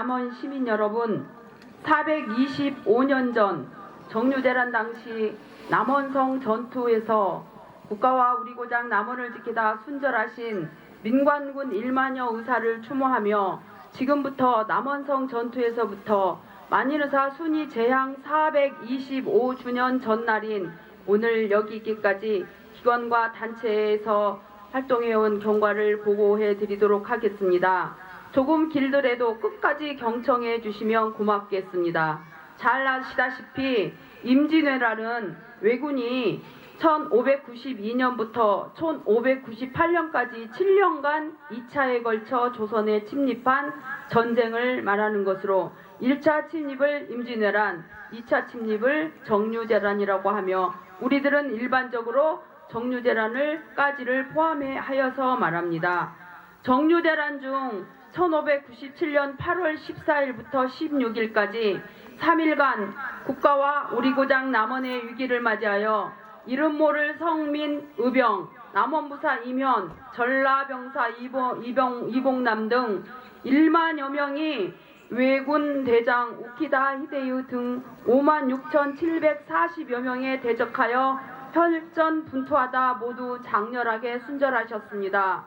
남원 시민 여러분, 425년 전 정유재란 당시 남원성 전투에서 국가와 우리 고장 남원을 지키다 순절하신 민관군 1만여 의사를 추모하며 지금부터 남원성 전투에서부터 만인의사 순위 제향 425주년 전날인 오늘 여기 있기까지 기관과 단체에서 활동해온 경과를 보고해 드리도록 하겠습니다. 조금 길더라도 끝까지 경청해 주시면 고맙겠습니다. 잘 아시다시피 임진왜란은 왜군이 1592년부터 1598년까지 7년간 2차에 걸쳐 조선에 침입한 전쟁을 말하는 것으로 1차 침입을 임진왜란, 2차 침입을 정유재란이라고 하며 우리들은 일반적으로 정유재란을까지를 포함하여서 말합니다. 정유재란 중 1597년 8월 14일부터 16일까지 3일간 국가와 우리 고장 남원의 위기를 맞이하여 이름 모를 성민, 의병, 남원부사 임현, 전라병사 이봉남 등 1만여 명이 왜군 대장 우키다 히데유 등 56,740여 명에 대적하여 혈전 분투하다 모두 장렬하게 순절하셨습니다.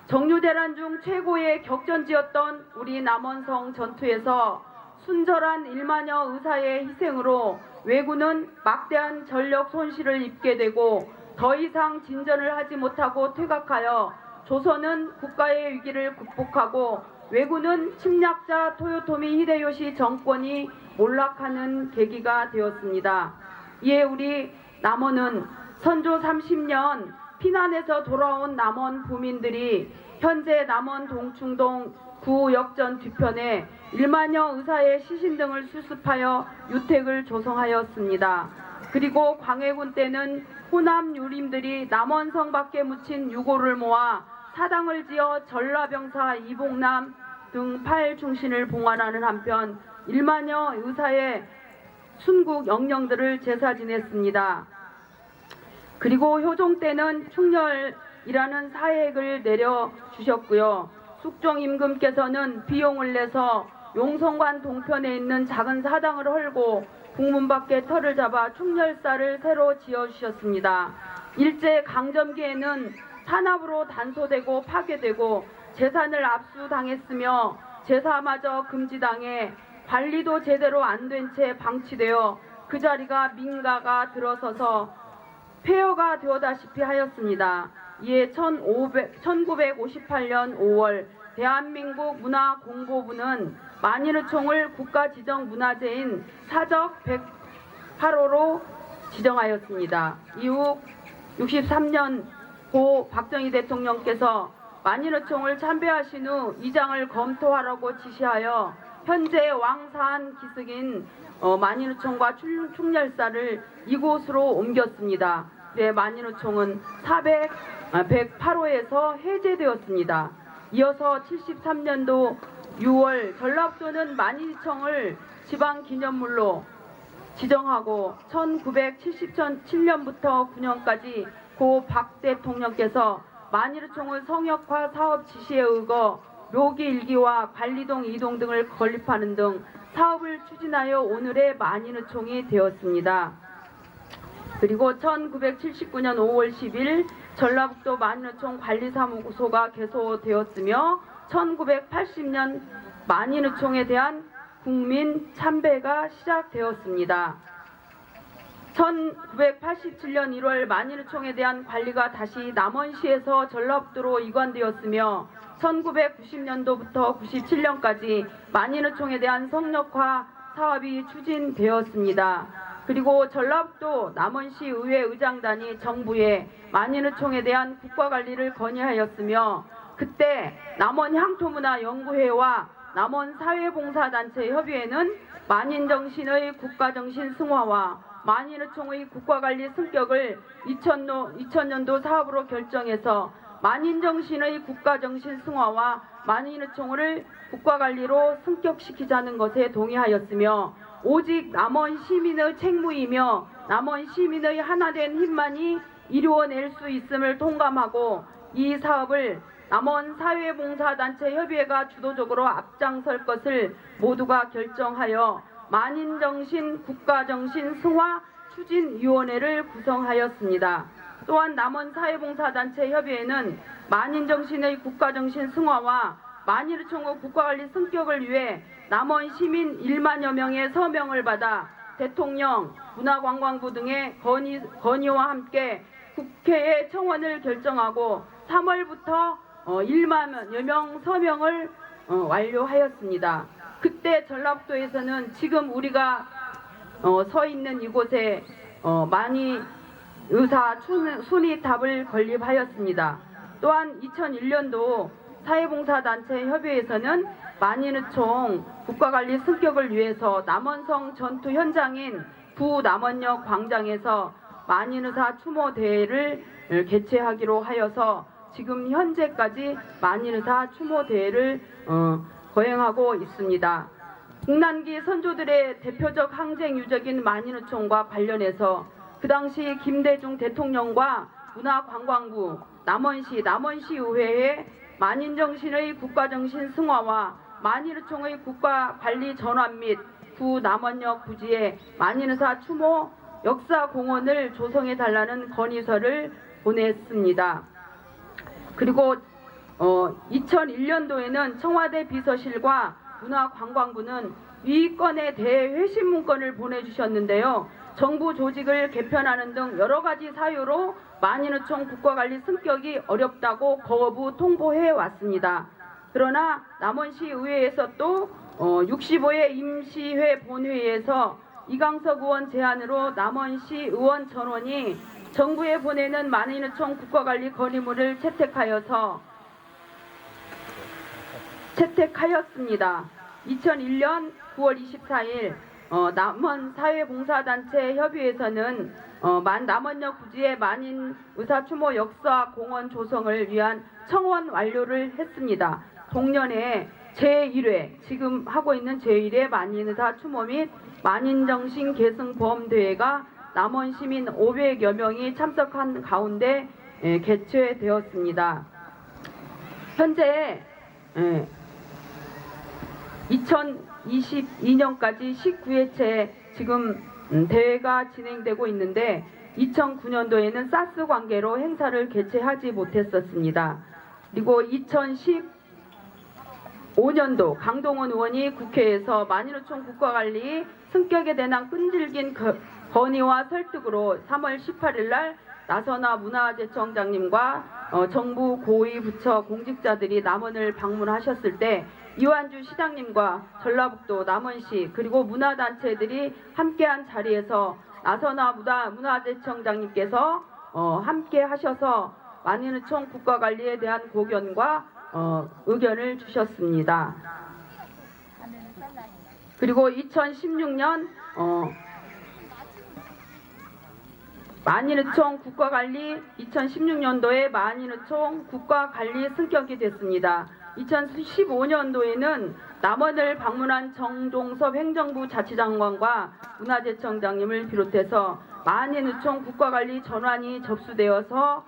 정유재란 중 최고의 격전지였던 우리 남원성 전투에서 순절한 1만여 의사의 희생으로 왜군은 막대한 전력 손실을 입게 되고 더 이상 진전을 하지 못하고 퇴각하여 조선은 국가의 위기를 극복하고 왜군은 침략자 토요토미 히데요시 정권이 몰락하는 계기가 되었습니다. 이에 우리 남원은 선조 30년 피난에서 돌아온 남원 부민들이 현재 남원 동충동 구역전 뒤편에 1만여 의사의 시신 등을 수습하여 유택을 조성하였습니다. 그리고 광해군 때는 호남 유림들이 남원성 밖에 묻힌 유골을 모아 사당을 지어 전라병사 이봉남 등 8충신을 봉안하는 한편 1만여 의사의 순국 영령들을 제사 지냈습니다. 그리고 효종 때는 충렬이라는 사액을 내려주셨고요. 숙종 임금께서는 비용을 내서 용성관 동편에 있는 작은 사당을 헐고 국문 밖에 터를 잡아 충렬사를 새로 지어주셨습니다. 일제 강점기에는 탄압으로 단소되고 파괴되고 재산을 압수당했으며 제사마저 금지당해 관리도 제대로 안 된 채 방치되어 그 자리가 민가가 들어서서 폐허가 되어다시피 하였습니다. 이에 1958년 5월 대한민국 문화공보부는 만인의총을 국가지정문화재인 사적 108호로 지정하였습니다. 이후 63년 고 박정희 대통령께서 만인의총을 참배하신 후 이장을 검토하라고 지시하여 현재 왕사한 기슭인 만인의총과 충렬사를 이곳으로 옮겼습니다. 그래 만인의총은 108호에서 해제되었습니다. 이어서 73년도 6월 전라북도는 만인의총을 지방기념물로 지정하고 1977년부터 9년까지 고 박 대통령께서 만인의총을 성역화 사업 지시에 의거 묘기 일기와 관리동 이동 등을 건립하는 등 사업을 추진하여 오늘의 만인의총이 되었습니다. 그리고 1979년 5월 10일 전라북도 만인의총 관리사무소가 개소되었으며 1980년 만인의총에 대한 국민 참배가 시작되었습니다. 1987년 1월 만인의총에 대한 관리가 다시 남원시에서 전라북도로 이관되었으며 1990년도부터 97년까지 만인의총에 대한 성역화 사업이 추진되었습니다. 그리고 전라북도 남원시 의회 의장단이 정부에 만인의총에 대한 국가관리를 건의하였으며 그때 남원향토문화연구회와 남원사회봉사단체 협의회는 만인정신의 국가정신 승화와 만인의총의 국가관리 승격을 2000년도 사업으로 결정해서 만인정신의 국가정신 승화와 만인의총을 국가관리로 승격시키자는 것에 동의하였으며 오직 남원 시민의 책무이며 남원 시민의 하나된 힘만이 이루어낼 수 있음을 통감하고 이 사업을 남원 사회봉사단체 협의회가 주도적으로 앞장설 것을 모두가 결정하여 만인정신 국가정신 승화 추진위원회를 구성하였습니다. 또한 남원 사회봉사단체 협의회는 만인정신의 국가정신 승화와 만인의총의 국가관리 승격을 위해 남원 시민 1만여 명의 서명을 받아 대통령, 문화관광부 등의 건의와 함께 국회에 청원을 결정하고 3월부터 1만여 명 서명을 완료하였습니다. 그때 전라북도에서는 지금 우리가 서 있는 이곳에 많이 의사 순위탑을 건립하였습니다. 또한 2001년도 사회봉사단체 협의회에서는 만인의총 국가관리 승격을 위해서 남원성 전투 현장인 부남원역 광장에서 만인의사 추모 대회를 개최하기로 하여서 지금 현재까지 만인의사 추모 대회를 거행하고 있습니다. 국난기 선조들의 대표적 항쟁 유적인 만인의총과 관련해서 그 당시 김대중 대통령과 문화관광부, 남원시의회에 만인정신의 국가정신 승화와 만인의총의 국가관리 전환 및 부남원역 부지에 만인의사 추모 역사공원을 조성해달라는 건의서를 보냈습니다. 그리고 2001년도에는 청와대 비서실과 문화관광부는 이 건에 대해 회신 문건을 보내주셨는데요. 정부 조직을 개편하는 등 여러 가지 사유로 만인의총 국가관리 승격이 어렵다고 거부 통보해 왔습니다. 그러나 남원시의회에서 또 65회 임시회 본회의에서 이강석 의원 제안으로 남원시 의원 전원이 정부에 보내는 만인의총 국가관리 건의문을 채택하였습니다. 2001년 9월 24일 남원 사회봉사단체 협의회에서는 남원역 부지의 만인의사 추모 역사 공원 조성을 위한 청원 완료를 했습니다. 동년에 제1회 지금 하고 있는 제1회 만인의사 추모 및 만인정신 계승보험대회가 남원 시민 500여 명이 참석한 가운데 개최되었습니다. 현재 2022년까지 19회째 지금 대회가 진행되고 있는데 2009년도에는 사스 관계로 행사를 개최하지 못했었습니다. 그리고 2015년도 강동원 의원이 국회에서 만인의총 국가관리 승격에 대한 끈질긴 건의와 설득으로 3월 18일 날 나선화 문화재청장님과 정부 고위 부처 공직자들이 남원을 방문하셨을 때 이완주 시장님과 전라북도 남원시 그리고 문화단체들이 함께한 자리에서 나선화 문화재청장님께서 함께 하셔서 만인의총 국가관리에 대한 고견과 의견을 주셨습니다. 그리고 2016년 만인의총 국가관리 2016년도에 만인의총 국가관리 승격이 됐습니다. 2015년도에는 남원을 방문한 정종섭 행정부 자치장관과 문화재청장님을 비롯해서 만인의총 국가관리 전환이 접수되어서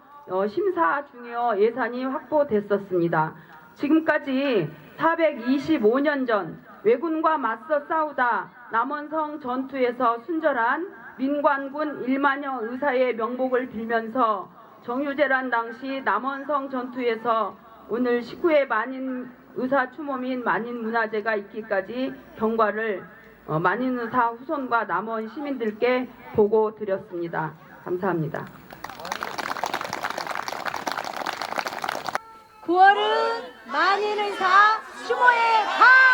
심사 중이어 예산이 확보됐었습니다. 지금까지 425년 전 왜군과 맞서 싸우다 남원성 전투에서 순절한 민관군 1만여 의사의 명복을 빌면서 정유재란 당시 남원성 전투에서 오늘 19회 만인 의사 추모 및 만인 문화제가 있기까지 경과를 만인의사 후손과 남원 시민들께 보고 드렸습니다. 감사합니다. 9월은 만인의사 추모의 달!